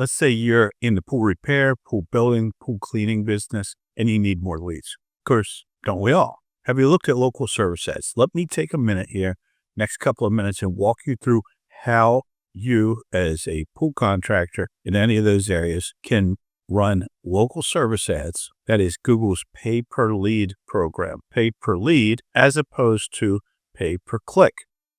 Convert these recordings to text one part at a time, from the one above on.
let's say you're in the pool repair, pool building, pool cleaning business, and you need more leads. Of course, don't we all? Have you looked at local service ads? Let me take a minute here, next couple of minutes, and walk you through how you, as a pool contractor in any of those areas, can run local service ads. That is Google's pay per lead program. Pay per lead as opposed to pay per click.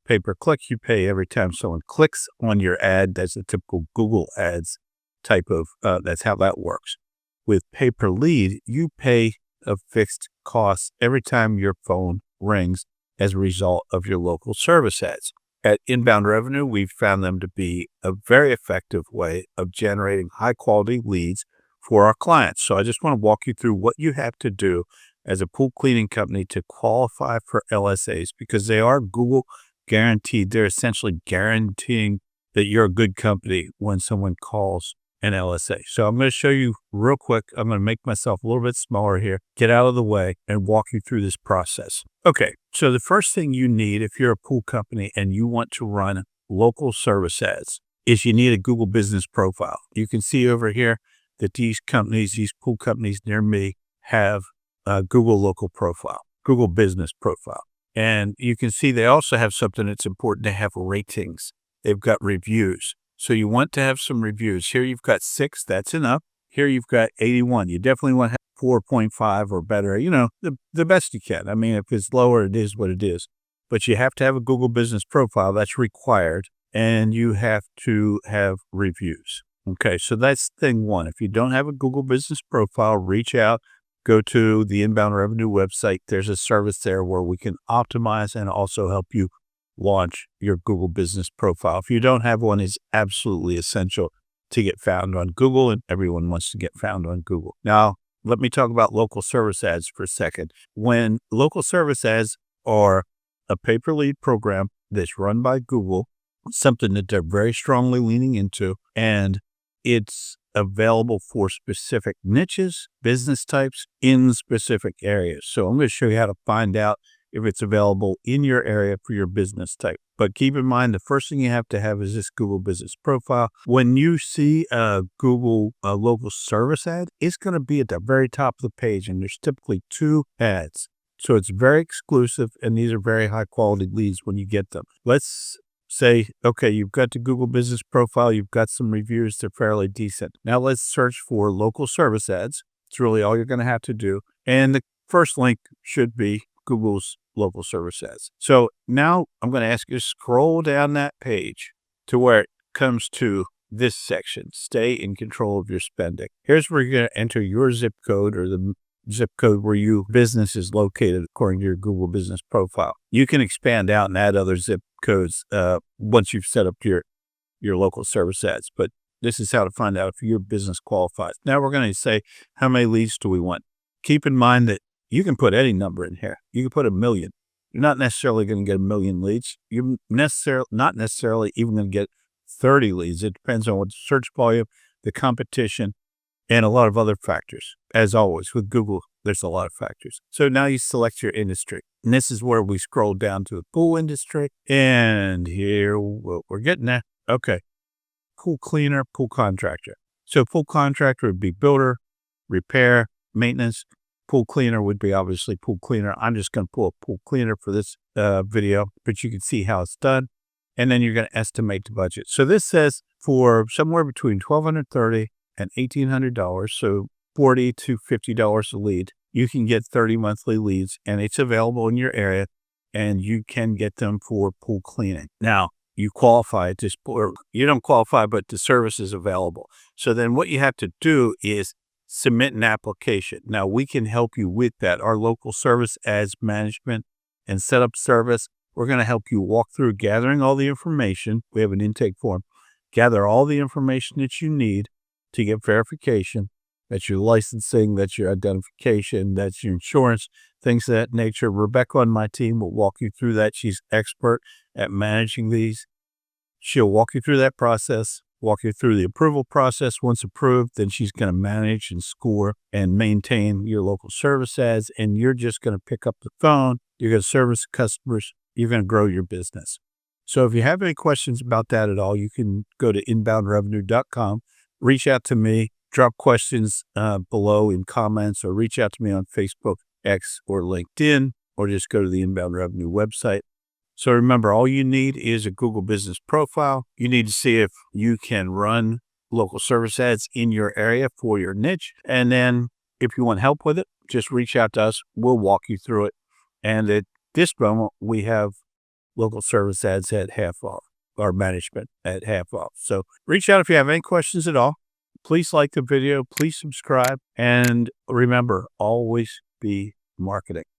Pay per click, you pay every time someone clicks on your ad. That's a typical Google ads type of, that's how that works. With pay per lead, you pay a fixed cost every time your phone rings as a result of your local service ads. At Inbound Revenue, we've found them to be a very effective way of generating high quality leads for our clients. So I just want to walk you through what you have to do as a pool cleaning company to qualify for LSAs, because they are Google guaranteed. They're essentially guaranteeing that you're a good company when someone calls an LSA. So I'm going to show you real quick. I'm going to make myself a little bit smaller here, get out of the way, and walk you through this process. Okay, so the first thing you need if you're a pool company and you want to run local service ads is you need a Google business profile. You can see over here that these companies, these pool companies near me, have a Google local profile, Google business profile. And you can see they also have something that's important to have: ratings. They've got reviews. So you want to have some reviews. Here you've got 6, that's enough. Here you've got 81. You definitely want to have 4.5 or better, the best you can. I mean, if it's lower, it is what it is. But you have to have a Google business profile. That's required. And you have to have reviews. Okay, so that's thing one. If you don't have a Google business profile, reach out, go to the Inbound Revenue website. There's a service there where we can optimize and also help you launch your Google business profile. If you don't have one, it's absolutely essential to get found on Google, and everyone wants to get found on Google. Now, let me talk about local service ads for a second. When local service ads are a pay-per-lead program that's run by Google, something that they're very strongly leaning into, and it's available for specific niches, business types in specific areas. So I'm going to show you how to find out if it's available in your area for your business type. But keep in mind, the first thing you have to have is this Google business profile. When you see a Google local service ad, it's going to be at the very top of the page, and there's typically 2 ads. So it's very exclusive, and these are very high quality leads when you get them. Let's say, okay, you've got the Google business profile, you've got some reviews, they're fairly decent. Now let's search for local service ads. It's really all you're going to have to do. And the first link should be Google's local service ads. So now I'm going to ask you to scroll down that page to where it comes to this section, stay in control of your spending. Here's where you're going to enter your zip code, or the zip code where your business is located according to your Google business profile. You can expand out and add other zip codes once you've set up your local service ads, but this is how to find out if your business qualifies. Now we're going to say, how many leads do we want? Keep in mind that you can put any number in here. You can put 1 million. You're not necessarily going to get 1 million leads. You're not necessarily even going to get 30 leads. It depends on what the search volume, the competition, and a lot of other factors. As always, with Google, there's a lot of factors. So now you select your industry. And this is where we scroll down to the pool industry. And here we're getting there. Okay. Pool cleaner, pool contractor. So pool contractor would be builder, repair, maintenance. Pool cleaner would be obviously pool cleaner. I'm just going to pull a pool cleaner for this video, but you can see how it's done. And then you're going to estimate the budget. So this says for somewhere between $1,230 and $1,800, so $40 to $50 a lead, you can get 30 monthly leads, and it's available in your area, and you can get them for pool cleaning. Now, you qualify at this point, or you don't qualify, but the service is available. So then what you have to do is submit an application. Now, we can help you with that. Our local service ads management and setup service, we're going to help you walk through gathering all the information. We have an intake form. Gather all the information that you need to get verification. That's your licensing, that's your identification, that's your insurance, things of that nature. Rebecca on my team will walk you through that. She's expert at managing these. She'll walk you through that process, walk you through the approval process. Once approved, then she's going to manage and score and maintain your local service ads. And you're just going to pick up the phone. You're going to service customers. You're going to grow your business. So if you have any questions about that at all, you can go to inboundrevenue.com. reach out to me, drop questions below in comments, or reach out to me on Facebook, X, or LinkedIn, or just go to the Inbound Revenue website. So remember, all you need is a Google Business Profile. You need to see if you can run local service ads in your area for your niche. And then if you want help with it, just reach out to us. We'll walk you through it. And at this moment, we have local service ads at half off, our management at half off. So reach out if you have any questions at all. Please like the video, please subscribe, and remember, always be marketing.